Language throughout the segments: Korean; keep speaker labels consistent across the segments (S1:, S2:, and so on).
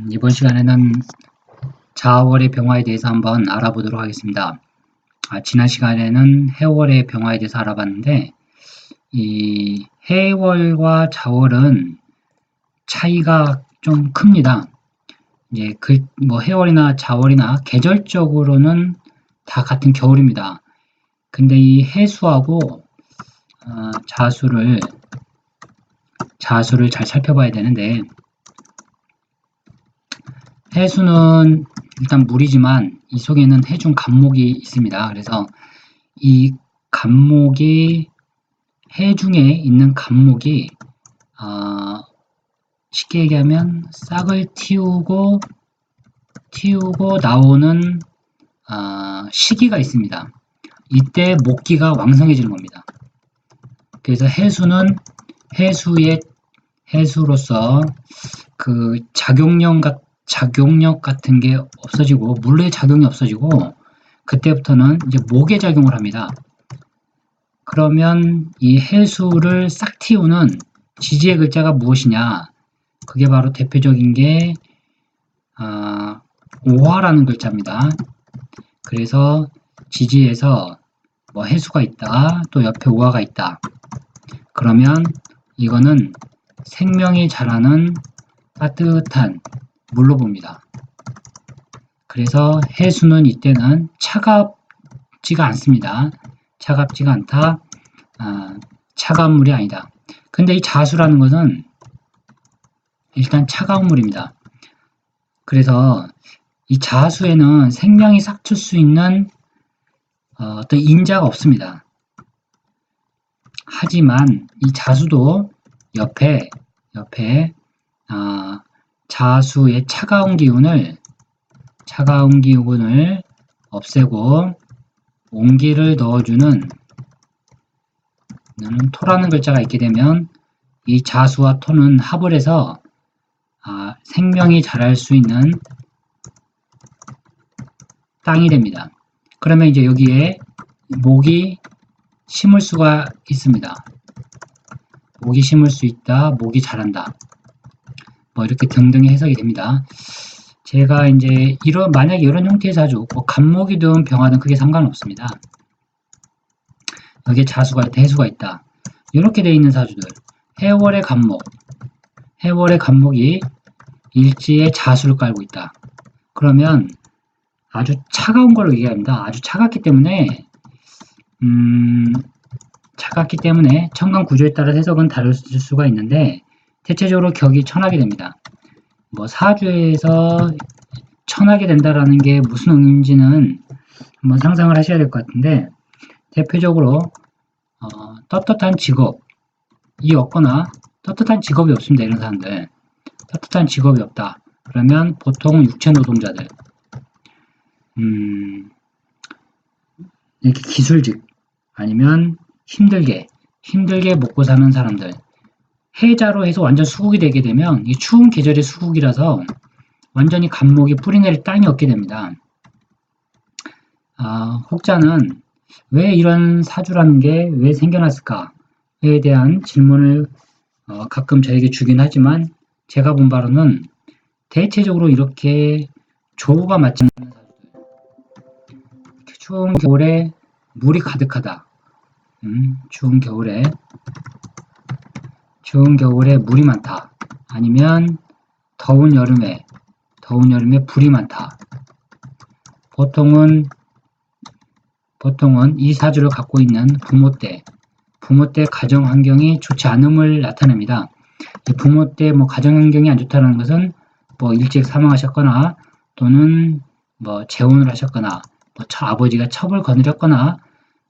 S1: 이번 시간에는 자월의 병화에 대해서 한번 알아보도록 하겠습니다. 지난 시간에는 해월의 병화에 대해서 알아봤는데, 이 해월과 자월은 차이가 좀 큽니다. 이제 해월이나 자월이나 계절적으로는 다 같은 겨울입니다. 근데 이 해수하고 자수를 잘 살펴봐야 되는데, 해수는 일단 물이지만 이 속에는 해중 간목이 있습니다. 그래서 이 간목이 해중에 있는 간목이 쉽게 얘기하면 싹을 틔우고 나오는 시기가 있습니다. 이때 목기가 왕성해지는 겁니다. 그래서 해수로서 그 작용력 같은 게 없어지고 물의 작용이 없어지고 그때부터는 이제 목의 작용을 합니다. 그러면 이 해수를 싹 틔우는 지지의 글자가 무엇이냐? 그게 바로 대표적인 게 오화라는 글자입니다. 그래서 지지에서 뭐 해수가 있다, 또 옆에 오화가 있다. 그러면 이거는 생명이 자라는 따뜻한 물로 봅니다. 그래서 해수는 이때는 차갑지가 않습니다. 차갑지가 않다. 차가운 물이 아니다. 근데 이 자수라는 것은 일단 차가운 물입니다. 그래서 이 자수에는 생명이 싹틀 수 있는 어떤 인자가 없습니다. 하지만 이 자수도 옆에 자수의 차가운 기운을 없애고 온기를 넣어주는 토라는 글자가 있게 되면 이 자수와 토는 합을 해서 생명이 자랄 수 있는 땅이 됩니다. 그러면 이제 여기에 목이 심을 수가 있습니다. 목이 심을 수 있다, 목이 자란다. 뭐 이렇게 등등의 해석이 됩니다. 제가 이제 만약에 이런 형태의 사주, 간목이든 병화든 크게 상관없습니다. 여기에 자수가 있다, 해수가 있다. 이렇게 되어 있는 사주들. 해월의 간목이 일지에 자수를 깔고 있다. 그러면 아주 차가운 걸로 얘기합니다. 아주 차갑기 때문에 천간 구조에 따라 해석은 다를 수가 있는데 대체적으로 격이 천하게 됩니다. 뭐 사주에서 천하게 된다라는 게 무슨 의미인지는 한번 상상을 하셔야 될 것 같은데 대표적으로 떳떳한 직업이 없거나 떳떳한 직업이 없습니다. 이런 사람들 떳떳한 직업이 없다. 그러면 보통 육체 노동자들 이렇게 기술직 아니면 힘들게 먹고 사는 사람들 해자로 해서 완전 수국이 되게 되면 이 추운 계절의 수국이라서 완전히 간목이 뿌리내릴 땅이 없게 됩니다. 혹자는 왜 이런 사주라는 게 왜 생겨났을까에 대한 질문을 가끔 저에게 주긴 하지만 제가 본 바로는 대체적으로 이렇게 조우가 맞지 않는 사주들 추운 겨울에 물이 가득하다. 추운 겨울에 물이 많다. 아니면 더운 여름에 불이 많다. 보통은 이 사주를 갖고 있는 부모 때 가정 환경이 좋지 않음을 나타냅니다. 부모 때 가정 환경이 안 좋다는 것은 일찍 사망하셨거나 또는 재혼을 하셨거나 아버지가 첩을 거느렸거나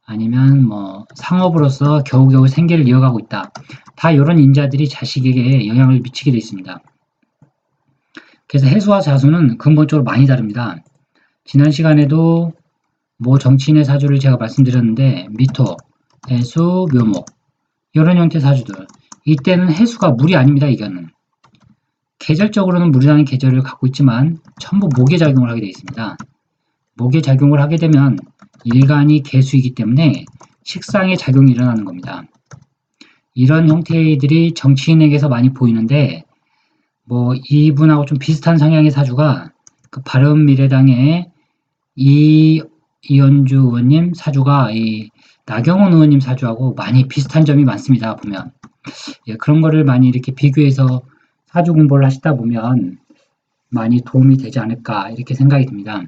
S1: 아니면 상업으로서 겨우겨우 생계를 이어가고 있다. 다 이런 인자들이 자식에게 영향을 미치게 되어 있습니다. 그래서 해수와 자수는 근본적으로 많이 다릅니다. 지난 시간에도 정치인의 사주를 제가 말씀드렸는데 미토, 해수, 묘목 이런 형태의 사주들 이때는 해수가 물이 아닙니다. 이거는 계절적으로는 물이라는 계절을 갖고 있지만 전부 목의 작용을 하게 되어 있습니다. 목의 작용을 하게 되면 일간이 개수이기 때문에 식상의 작용이 일어나는 겁니다. 이런 형태들이 정치인에게서 많이 보이는데 뭐 이분하고 좀 비슷한 성향의 사주가 그 바른미래당의 이현주 의원님 사주가 이 나경원 의원님 사주하고 많이 비슷한 점이 많습니다. 보면 예, 그런 거를 많이 이렇게 비교해서 사주 공부를 하시다 보면 많이 도움이 되지 않을까 이렇게 생각이 듭니다.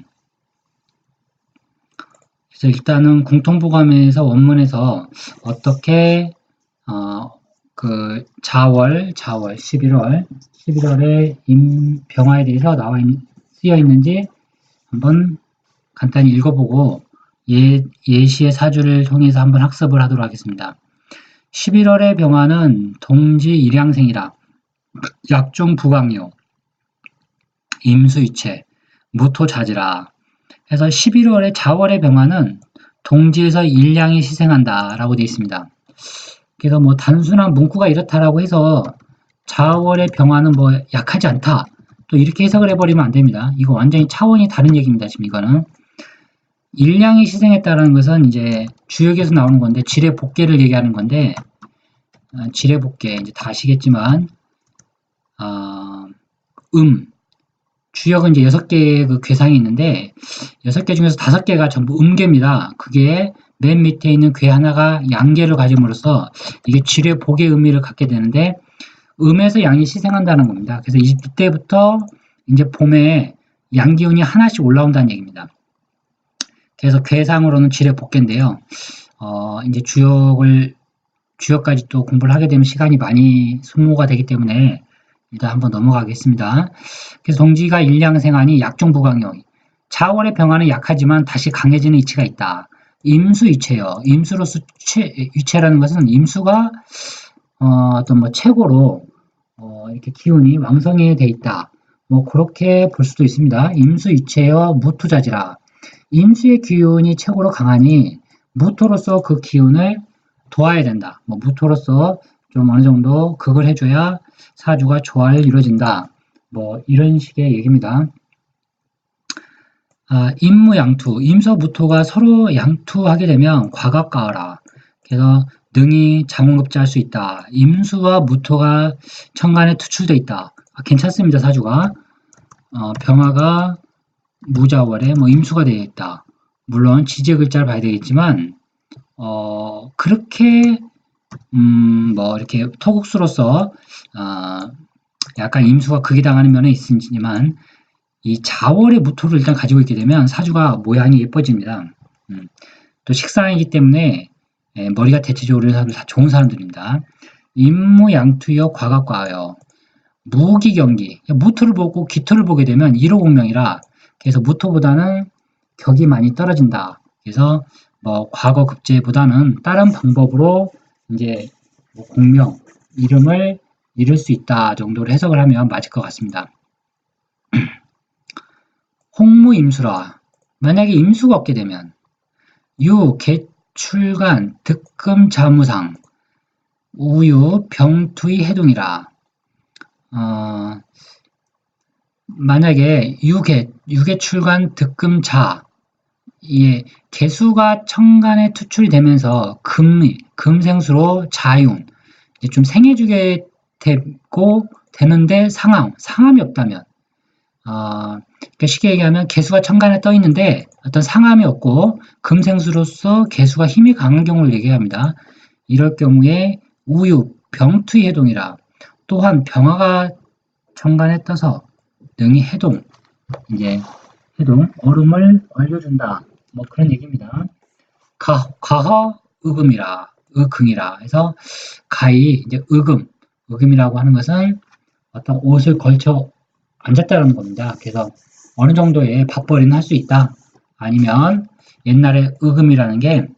S1: 그래서 일단은 공통부감에서 원문에서 어떻게 그 자월 11월에 임병화에 대해서 쓰여 있는지 한번 간단히 읽어보고 예시의 사주를 통해서 한번 학습을 하도록 하겠습니다. 11월의 병화는 동지 일양생이라 약종 부강요 임수이체 무토자지라 해서 11월의 자월의 병화는 동지에서 일양이 희생한다 라고 되어 있습니다. 그래서 뭐 단순한 문구가 이렇다라고 해서 자월의 병화는 뭐 약하지 않다 또 이렇게 해석을 해버리면 안 됩니다. 이거 완전히 차원이 다른 얘기입니다. 지금 이거는 일량이 희생했다라는 것은 이제 주역에서 나오는 건데 지뢰 복계를 얘기하는 건데 지뢰 복계 이제 다 아시겠지만 주역은 이제 6개의 그 괴상이 있는데 6개 중에서 5개가 전부 음계입니다. 그게 맨 밑에 있는 괴 하나가 양계를 가짐으로써 이게 지뢰 복의 의미를 갖게 되는데 음에서 양이 희생한다는 겁니다. 그래서 이때부터 이제 봄에 양기운이 하나씩 올라온다는 얘기입니다. 그래서 괴상으로는 지뢰 복계인데요. 이제 주역까지 또 공부를 하게 되면 시간이 많이 소모가 되기 때문에 일단 한번 넘어가겠습니다. 그래서 동지가 일량생하니 약종부강요. 자월의 병화는 약하지만 다시 강해지는 이치가 있다. 임수이체요. 임수로서 위체라는 것은 임수가 어떤 뭐 최고로 이렇게 기운이 왕성해 돼 있다. 뭐 그렇게 볼 수도 있습니다. 임수이체여 무투자지라. 임수의 기운이 최고로 강하니 무토로서 그 기운을 도와야 된다. 뭐 무토로서 좀 어느 정도 극을 해줘야 사주가 조화를 이루어진다. 뭐 이런 식의 얘기입니다. 임무양투, 임서무토가 서로 양투하게 되면 과각가하라. 그래서 능이 장원급제할 수 있다. 임수와 무토가 천간에 투출돼 있다. 괜찮습니다. 사주가 병화가 무자월에 뭐 임수가 되어 있다. 물론 지지의 글자를 봐야 되겠지만 그렇게 뭐 이렇게 토국수로서 약간 임수가 극이 당하는 면은 있지만 이 자월의 무토를 일단 가지고 있게 되면 사주가 모양이 예뻐집니다. 또 식상이기 때문에 머리가 대체적으로 다 좋은 사람들입니다. 임무양투여 과각과하여 무기경기 무토를 보고 기토를 보게 되면 1호 공명이라 그래서 무토보다는 격이 많이 떨어진다. 그래서 뭐 과거 급제보다는 다른 방법으로 이제 뭐 공명 이름을 잃을 수 있다 정도로 해석을 하면 맞을 것 같습니다. 홍무임수라 만약에 임수가 없게 되면 유, 개출간, 득금, 자무상 우유, 병투의 해동이라 만약에 유개출간, 득금, 자 예, 개수가 천간에 투출이 되면서 금생수로 자윤 좀 생해주게 되는데 상함이 없다면 그러니까 쉽게 얘기하면 개수가 천간에 떠 있는데 어떤 상함이 없고 금생수로서 개수가 힘이 강한 경우를 얘기합니다. 이럴 경우에 우유, 병투의 해동이라 또한 병화가 천간에 떠서 능이 해동, 이제 해동, 얼음을 얼려준다. 뭐 그런 얘기입니다. 가허 의금이라, 의금이라 해서 가히 이제 의금이라고 하는 것은 어떤 옷을 걸쳐 앉았다는 겁니다. 그래서 어느 정도의 밥벌이는 할 수 있다. 아니면 옛날에 의금이라는 게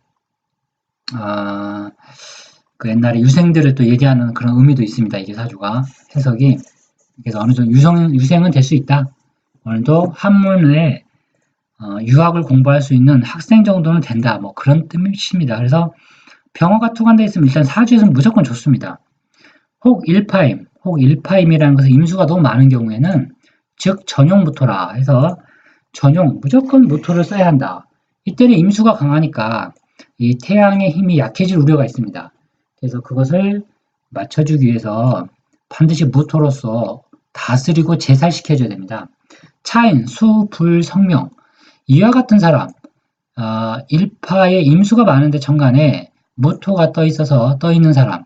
S1: 그 옛날에 유생들을 또 얘기하는 그런 의미도 있습니다. 이게 사주가 해석이 그래서 어느 정도 유생은 될 수 있다. 어느 정도 한문에 유학을 공부할 수 있는 학생 정도는 된다. 뭐 그런 뜻입니다. 그래서 병화가 투관되어 있으면 일단 사주에서는 무조건 좋습니다. 혹 일파임이라는 것은 임수가 너무 많은 경우에는 즉 전용무토라 해서 무조건 무토를 써야 한다. 이때는 임수가 강하니까 이 태양의 힘이 약해질 우려가 있습니다. 그래서 그것을 맞춰주기 위해서 반드시 무토로서 다스리고 제살시켜줘야 됩니다. 차인, 수, 불, 성명. 이와 같은 사람, 일파에 임수가 많은데 정간에 무토가 떠 있는 사람.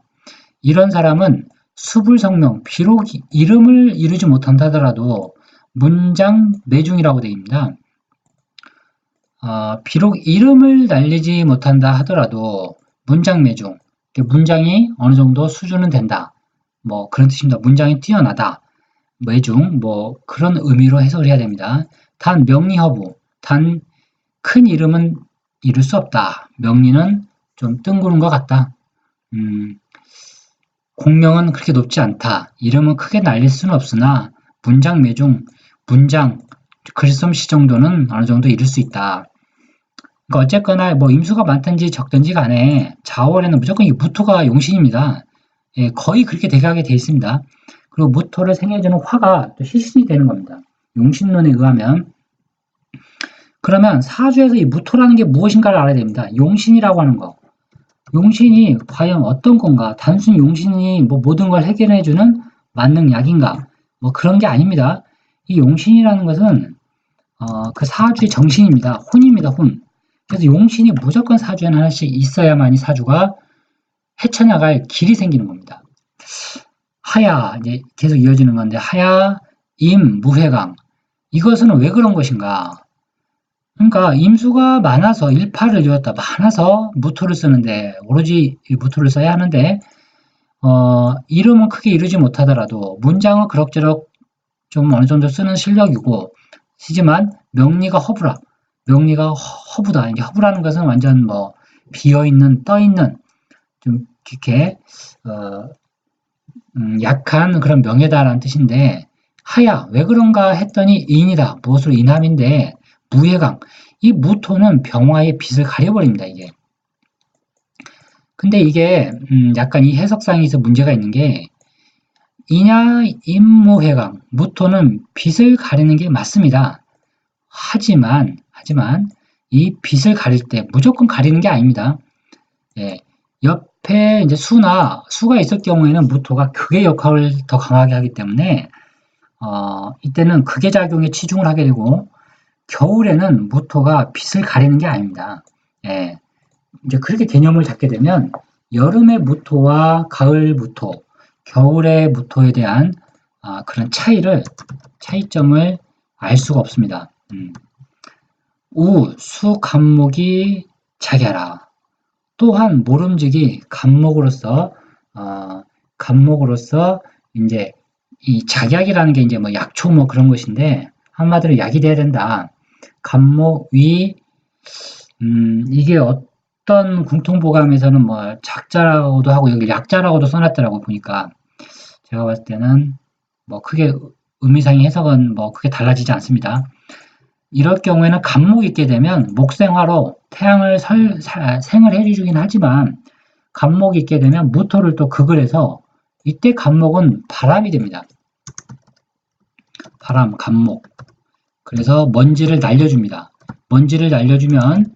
S1: 이런 사람은 수불성명, 비록 이름을 이루지 못한다 하더라도 문장 매중이라고 되어 있습니다. 비록 이름을 날리지 못한다 하더라도 문장 매중, 문장이 어느 정도 수준은 된다. 뭐 그런 뜻입니다. 문장이 뛰어나다. 매중, 뭐 그런 의미로 해석을 해야 됩니다. 단 명리허부, 단 큰 이름은 이룰 수 없다. 명리는 좀 뜬구른 것 같다. 공명은 그렇게 높지 않다. 이름은 크게 날릴 수는 없으나 문장 매중, 문장, 글솜씨 정도는 어느 정도 이룰 수 있다. 그러니까 어쨌거나 뭐 임수가 많든지 적든지 간에 자월에는 무조건 이 무토가 용신입니다. 예, 거의 그렇게 되게 돼 있습니다. 그리고 무토를 생해주는 화가 또 희신이 되는 겁니다. 용신론에 의하면. 그러면 사주에서 이 무토라는 게 무엇인가를 알아야 됩니다. 용신이라고 하는 거. 용신이 과연 어떤 건가? 단순히 용신이 뭐 모든 걸 해결해주는 만능약인가? 뭐 그런 게 아닙니다. 이 용신이라는 것은 그 사주의 정신입니다. 혼입니다. 혼. 그래서 용신이 무조건 사주에는 하나씩 있어야만이 사주가 헤쳐나갈 길이 생기는 겁니다. 하야, 이제 계속 이어지는 건데, 하야, 임, 무회강. 이것은 왜 그런 것인가? 그러니까 임수가 많아서 일파를 이루었다. 많아서 무토를 쓰는데, 오로지 무토를 써야 하는데, 이름은 크게 이루지 못하더라도 문장은 그럭저럭 좀 어느 정도 쓰는 실력이고, 하지만 명리가 허브라. 명리가 허브다. 이게 허브라는 것은 완전 뭐 비어있는, 떠있는, 좀 이렇게 약한 그런 명예다라는 뜻인데, 하야 왜 그런가 했더니 인이다. 무엇으로 인함인데 무예강. 이 무토는 병화의 빛을 가려버립니다. 이게. 근데 이게 약간 이 해석상에서 문제가 있는 게 이냐 임무회강. 무토는 빛을 가리는 게 맞습니다. 하지만 이 빛을 가릴 때 무조건 가리는 게 아닙니다. 예, 옆에 이제 수가 있을 경우에는 무토가 극의 역할을 더 강하게 하기 때문에 이때는 극의 작용에 치중을 하게 되고 겨울에는 무토가 빛을 가리는 게 아닙니다. 예, 이제 그렇게 개념을 잡게 되면 여름의 무토와 가을 무토, 겨울의 무토에 대한 그런 차이점을 알 수가 없습니다. 우, 수, 간목이 자기하라. 또한 모름지기 간목으로서 이제 이 작약이라는 게 이제 뭐 약초 뭐 그런 것인데 한마디로 약이 돼야 된다. 간목위 이게 어떤 공통보감에서는 뭐 작자라고도 하고 여기 약자라고도 써놨더라고 보니까 제가 봤을 때는 뭐 크게 의미상의 해석은 뭐 크게 달라지지 않습니다. 이럴 경우에는 간목이 있게 되면 목생화로 태양을 생을 해주긴 하지만 간목이 있게 되면 무토를 또 극을 해서 이때 간목은 바람이 됩니다. 바람, 간목. 그래서 먼지를 날려줍니다. 먼지를 날려주면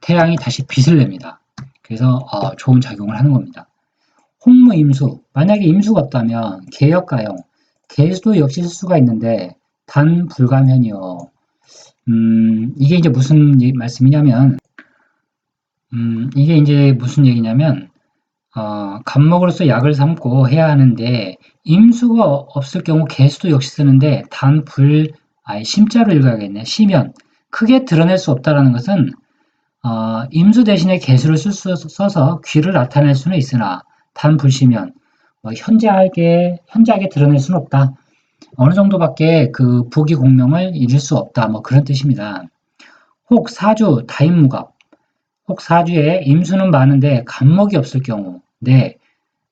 S1: 태양이 다시 빛을 냅니다. 그래서 좋은 작용을 하는 겁니다. 홍무 임수. 만약에 임수가 없다면 개역가용. 개수도 역시 쓸 수가 있는데 단 불가면이요. 이게 이제 무슨 말씀이냐면 이게 이제 무슨 얘기냐면 간목으로서 약을 삼고 해야 하는데 임수가 없을 경우 개수도 역시 쓰는데 심자로 읽어야겠네. 시면 크게 드러낼 수 없다라는 것은 임수 대신에 개수를 써서 귀를 나타낼 수는 있으나 단불시면 뭐 현저하게 드러낼 수는 없다. 어느 정도밖에 그 부기 공명을 이룰 수 없다. 뭐 그런 뜻입니다. 혹 사주 다임무갑. 혹 사주에 임수는 많은데 간목이 없을 경우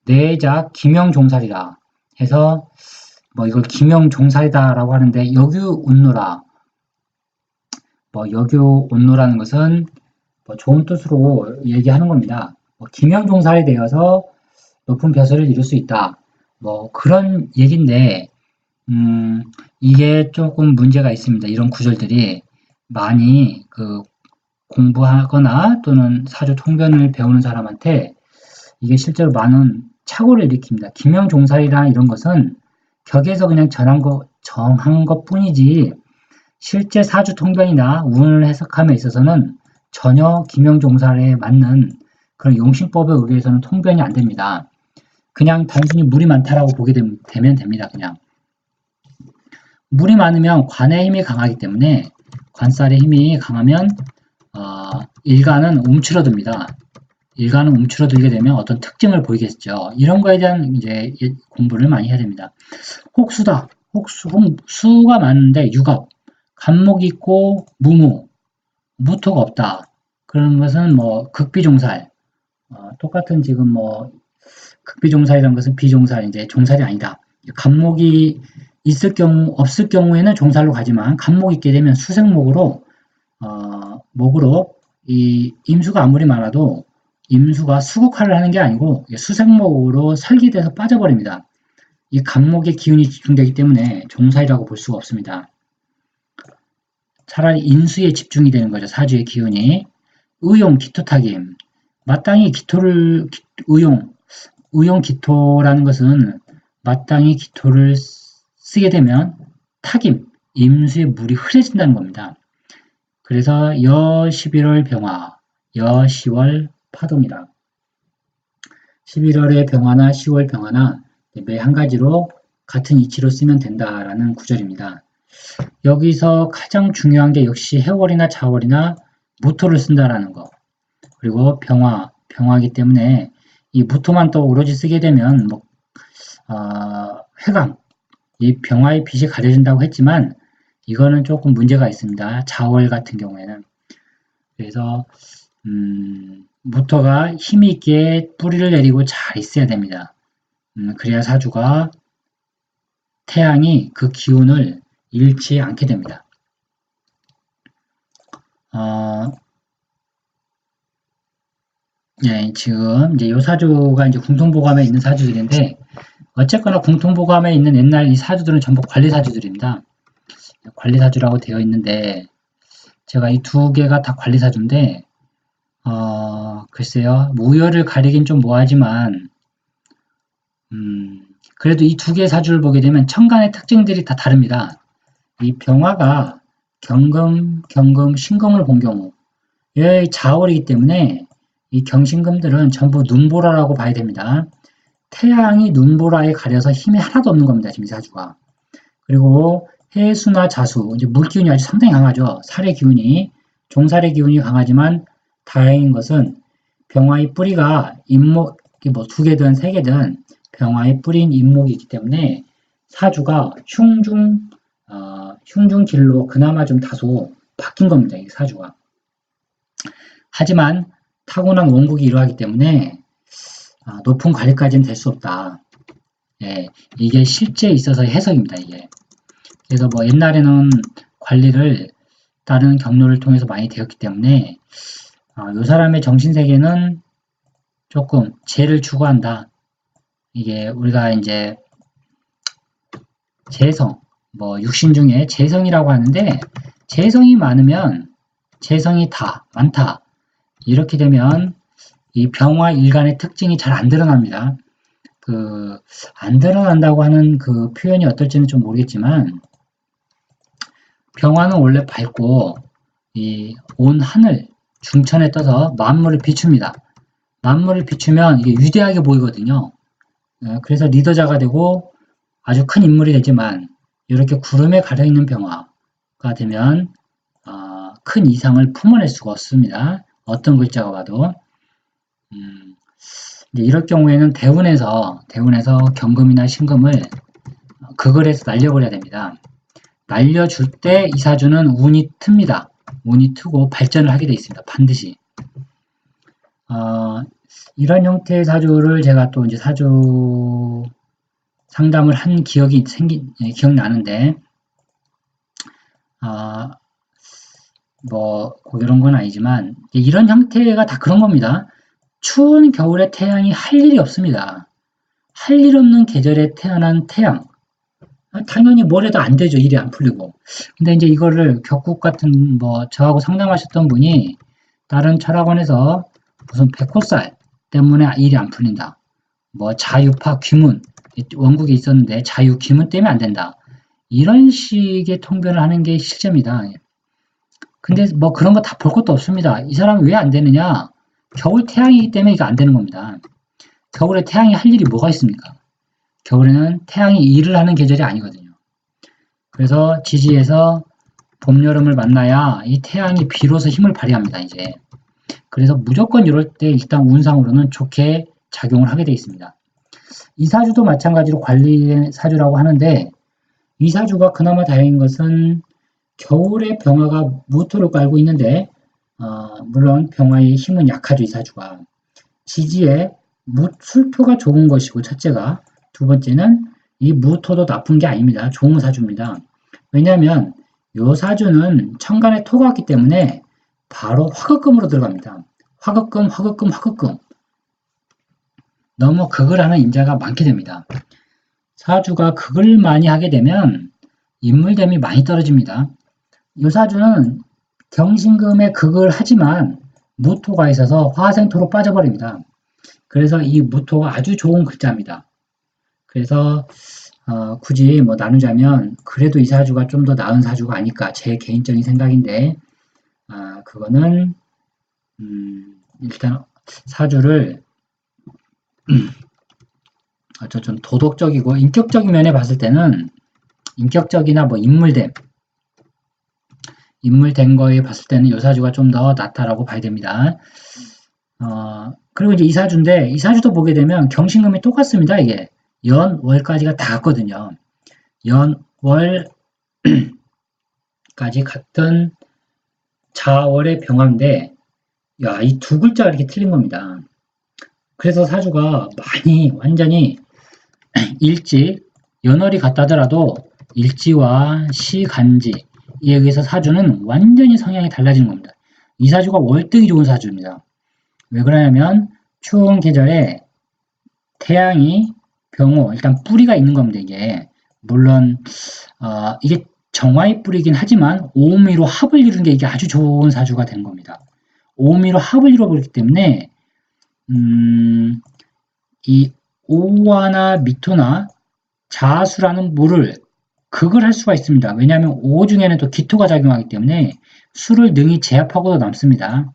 S1: 내작 기명종살이다 해서 뭐 이걸 기명종살이다라고 하는데 여규운노라. 뭐 여규운노라는 것은 뭐 좋은 뜻으로 얘기하는 겁니다. 뭐 기명종살이 되어서 높은 벼슬을 이룰 수 있다. 뭐 그런 얘기인데 이게 조금 문제가 있습니다. 이런 구절들이 많이 공부하거나 또는 사주 통변을 배우는 사람한테 이게 실제로 많은 착오를 일으킵니다. 기명종살이나 이런 것은 격에서 그냥 정한 것 뿐이지 실제 사주 통변이나 운을 해석함에 있어서는 전혀 김영종살에 맞는 그런 용신법에 의해서는 통변이 안 됩니다. 그냥 단순히 물이 많다라고 보게 되면 됩니다. 그냥 물이 많으면 관의 힘이 강하기 때문에 관살의 힘이 강하면 일간은 움츠러듭니다. 일간은 움츠러들게 되면 어떤 특징을 보이겠죠. 이런 거에 대한 이제 공부를 많이 해야 됩니다. 혹수다. 수가 많은데 육업, 간목이 있고 무무, 무토가 없다. 그런 것은 뭐 극비종살, 똑같은 지금 뭐 극비종살이라는 것은 비종살, 이제 종살이 아니다. 간목이 있을 경우 없을 경우에는 종살로 가지만 간목이 있게 되면 수생목으로 목으로 이 임수가 아무리 많아도 임수가 수국화를 하는 게 아니고 수생목으로 설기돼서 빠져버립니다. 이 간목의 기운이 집중되기 때문에 종살이라고 볼 수가 없습니다. 차라리 인수에 집중이 되는 거죠. 사주의 기운이. 의용, 기토타김. 마땅히 의용 기토라는 것은 마땅히 기토를 쓰게 되면 타김, 임수의 물이 흐려진다는 겁니다. 그래서 여 11월 병화, 여 10월 파동이라. 11월의 병화나 10월 병화나 매 한 가지로 같은 이치로 쓰면 된다라는 구절입니다. 여기서 가장 중요한 게 역시 해월이나 자월이나 무토를 쓴다라는 거. 그리고 병화이기 때문에 이 무토만 또 오로지 쓰게 되면 회강, 이 병화의 빛이 가려진다고 했지만 이거는 조금 문제가 있습니다. 자월 같은 경우에는. 그래서 무토가 힘이 있게 뿌리를 내리고 잘 있어야 됩니다. 그래야 사주가 태양이 그 기운을 잃지 않게 됩니다. 네, 지금 이제 요 사주가 이제 궁통보감에 있는 사주들인데 어쨌거나 궁통보감에 있는 옛날 이 사주들은 전부 관리사주들입니다. 관리사주라고 되어 있는데 제가 이 두 개가 다 관리사주인데 글쎄요, 우열을 가리긴 좀 뭐하지만 그래도 이 두 개의 사주를 보게 되면 천간의 특징들이 다 다릅니다. 이 병화가 경금, 신금을 본 경우 얘 자월이기 때문에 이 경신금들은 전부 눈보라라고 봐야 됩니다. 태양이 눈보라에 가려서 힘이 하나도 없는 겁니다. 지금 이 사주가. 그리고 해수나 자수, 이제 물기운이 아주 상당히 강하죠. 살의 기운이, 종살의 기운이 강하지만 다행인 것은 병화의 뿌리가 임목, 뭐 두 개든 세 개든 병화의 뿌리인 임목이기 때문에 사주가 흉중길로 그나마 좀 다소 바뀐 겁니다. 이 사주가. 하지만 타고난 원국이 이러하기 때문에 높은 관리까지는 될 수 없다. 예, 이게 실제에 있어서의 해석입니다. 이게. 그래서 뭐 옛날에는 관리를 다른 경로를 통해서 많이 되었기 때문에 이 사람의 정신세계는 조금 재를 추구한다. 이게 우리가 이제 재성, 뭐 육신 중에 재성이라고 하는데 재성이 많으면 재성이 많다. 이렇게 되면 이 병화 일간의 특징이 잘 안 드러납니다. 안 드러난다고 하는 그 표현이 어떨지는 좀 모르겠지만 병화는 원래 밝고 이 온 하늘 중천에 떠서 만물을 비춥니다. 만물을 비추면 이게 위대하게 보이거든요. 그래서 리더자가 되고 아주 큰 인물이 되지만 이렇게 구름에 가려있는 병화가 되면 큰 이상을 품어낼 수가 없습니다. 어떤 글자가 봐도. 이럴 경우에는 대운에서 경금이나 신금을 극을해서 날려버려야 됩니다. 날려줄 때 이 사주는 운이 틉니다. 운이 트고 발전을 하게 되어 있습니다. 반드시. 이런 형태의 사주를 제가 또 이제 사주 상담을 한 기억이 기억나는데, 뭐, 이런 건 아니지만, 이런 형태가 다 그런 겁니다. 추운 겨울에 태양이 할 일이 없습니다. 할 일 없는 계절에 태어난 태양. 당연히 뭘 해도 안 되죠. 일이 안 풀리고. 근데 이제 이거를 격국 같은, 저하고 상담하셨던 분이 다른 철학원에서 무슨 백호살 때문에 일이 안 풀린다. 자유파, 귀문, 원국에 있었는데 자유, 기문 때문에 안 된다. 이런 식의 통변을 하는 게 실제입니다. 근데 뭐 그런 거 다 볼 것도 없습니다. 이 사람은 왜 안 되느냐? 겨울 태양이기 때문에 이거 안 되는 겁니다. 겨울에 태양이 할 일이 뭐가 있습니까? 겨울에는 태양이 일을 하는 계절이 아니거든요. 그래서 지지에서 봄, 여름을 만나야 이 태양이 비로소 힘을 발휘합니다, 이제. 그래서 무조건 이럴 때 일단 운상으로는 좋게 작용을 하게 되어 있습니다. 이 사주도 마찬가지로 관리의 사주라고 하는데, 이 사주가 그나마 다행인 것은 겨울에 병화가 무토를 깔고 있는데, 물론 병화의 힘은 약하죠, 이 사주가. 지지에 술토가 좋은 것이고, 첫째가. 두 번째는 이 무토도 나쁜 게 아닙니다. 좋은 사주입니다. 왜냐하면 이 사주는 천간에 토가 왔기 때문에 바로 화극금으로 들어갑니다. 화극금, 화극금, 화극금. 너무 극을 하는 인자가 많게 됩니다. 사주가 극을 많이 하게 되면 인물됨이 많이 떨어집니다. 이 사주는 경신금에 극을 하지만 무토가 있어서 화생토로 빠져버립니다. 그래서 이 무토가 아주 좋은 글자입니다. 그래서 굳이 뭐 나누자면 그래도 이 사주가 좀 더 나은 사주가 아닐까 제 개인적인 생각인데 그거는 일단 사주를 좀 도덕적이고 인격적인 면에 봤을 때는 인격적이나 뭐 인물됨 거에 봤을 때는 이 사주가 좀 더 낫다라고 봐야 됩니다. 그리고 이제 이 사주인데 이 사주도 보게 되면 경신금이 똑같습니다. 이게 연, 월까지가 다 같거든요. 연, 월까지 같은 자월의 병화인데 야, 이 두 글자가 이렇게 틀린 겁니다. 그래서 사주가 많이 완전히 일지, 연월이 같다더라도 일지와 시, 간지에 의해서 사주는 완전히 성향이 달라지는 겁니다. 이 사주가 월등히 좋은 사주입니다. 왜 그러냐면 추운 계절에 태양이 병호, 일단 뿌리가 있는 겁니다. 이게 물론 이게 정화의 뿌리긴 하지만 오미로 합을 이루는 게 이게 아주 좋은 사주가 되는 겁니다. 오미로 합을 이루어버리기 때문에 이 오화나 미토나 자수라는 물을 극을 할 수가 있습니다. 왜냐하면 오 중에는 또 기토가 작용하기 때문에 수를 능히 제압하고도 남습니다.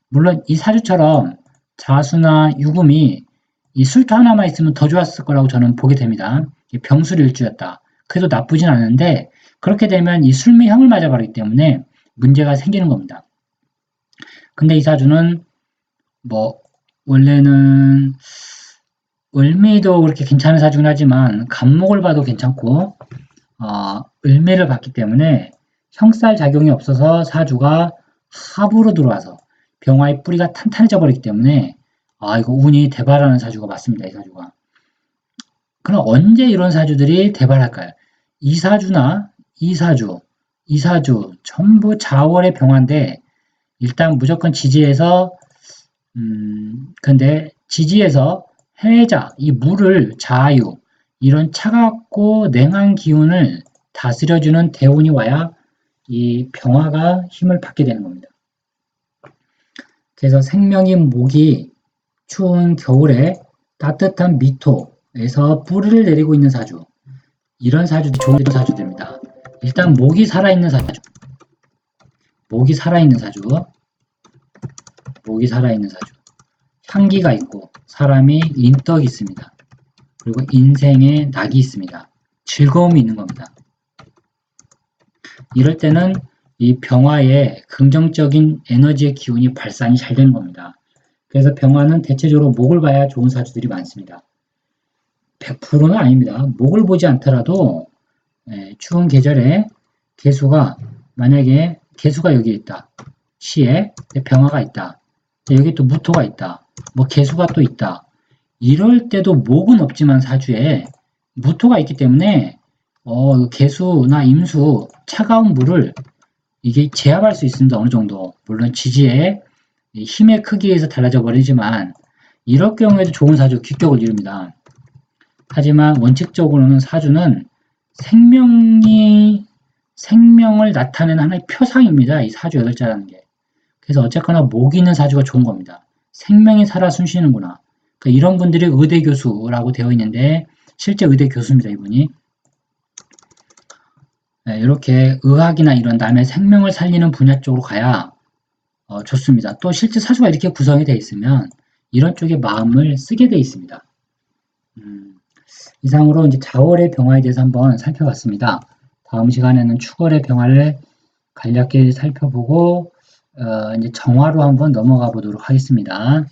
S1: 물론 이 사주처럼 자수나 유금이 이 술토 하나만 있으면 더 좋았을 거라고 저는 보게 됩니다. 병술일주였다. 그래도 나쁘진 않은데 그렇게 되면 이 술미 형을 맞아버리기 때문에 문제가 생기는 겁니다. 근데 이 사주는 뭐 원래는 을미도 그렇게 괜찮은 사주긴 하지만 간목을 봐도 괜찮고 을미를 봤기 때문에 형살 작용이 없어서 사주가 합으로 들어와서 병화의 뿌리가 탄탄해져 버리기 때문에 이거 운이 대발하는 사주가 맞습니다. 이 사주가. 그럼 언제 이런 사주들이 대발할까요? 이 사주나 이 사주 전부 자월의 병화인데 일단 무조건 지지에서 근데 지지에서 해자, 이 물을 자유, 이런 차갑고 냉한 기운을 다스려주는 대운이 와야 이 병화가 힘을 받게 되는 겁니다. 그래서 생명인 목이 추운 겨울에 따뜻한 미토에서 뿌리를 내리고 있는 사주, 이런 사주들이 좋은 사주들입니다. 일단 목이 살아있는 사주, 목이 살아있는 사주, 향기가 있고 사람이 인덕이 있습니다. 그리고 인생에 낙이 있습니다. 즐거움이 있는 겁니다. 이럴 때는 이 병화의 긍정적인 에너지의 기운이 발산이 잘 되는 겁니다. 그래서 병화는 대체적으로 목을 봐야 좋은 사주들이 많습니다. 100%는 아닙니다. 목을 보지 않더라도 추운 계절에 개수가 만약에 개수가 여기 있다. 시에 병화가 있다. 여기 또 무토가 있다. 뭐 개수가 또 있다. 이럴 때도 목은 없지만 사주에 무토가 있기 때문에 개수나 임수 차가운 물을 이게 제압할 수 있습니다. 어느 정도. 물론 지지의 힘의 크기에서 달라져 버리지만 이럴 경우에도 좋은 사주 기격을 이룹니다. 하지만 원칙적으로는 사주는 생명을 나타내는 하나의 표상입니다. 이 사주 8자라는 게. 그래서 어쨌거나 목이 있는 사주가 좋은 겁니다. 생명이 살아 숨쉬는구나. 그러니까 이런 분들이 의대교수라고 되어 있는데 실제 의대 교수입니다, 이분이. 네, 이렇게 의학이나 이런 남의 생명을 살리는 분야 쪽으로 가야 좋습니다. 또 실제 사주가 이렇게 구성이 되어 있으면 이런 쪽에 마음을 쓰게 되어 있습니다. 이상으로 이제 자월의 병화에 대해서 한번 살펴봤습니다. 다음 시간에는 축월의 병화를 간략히 살펴보고 이제 정화로 한번 넘어가 보도록 하겠습니다.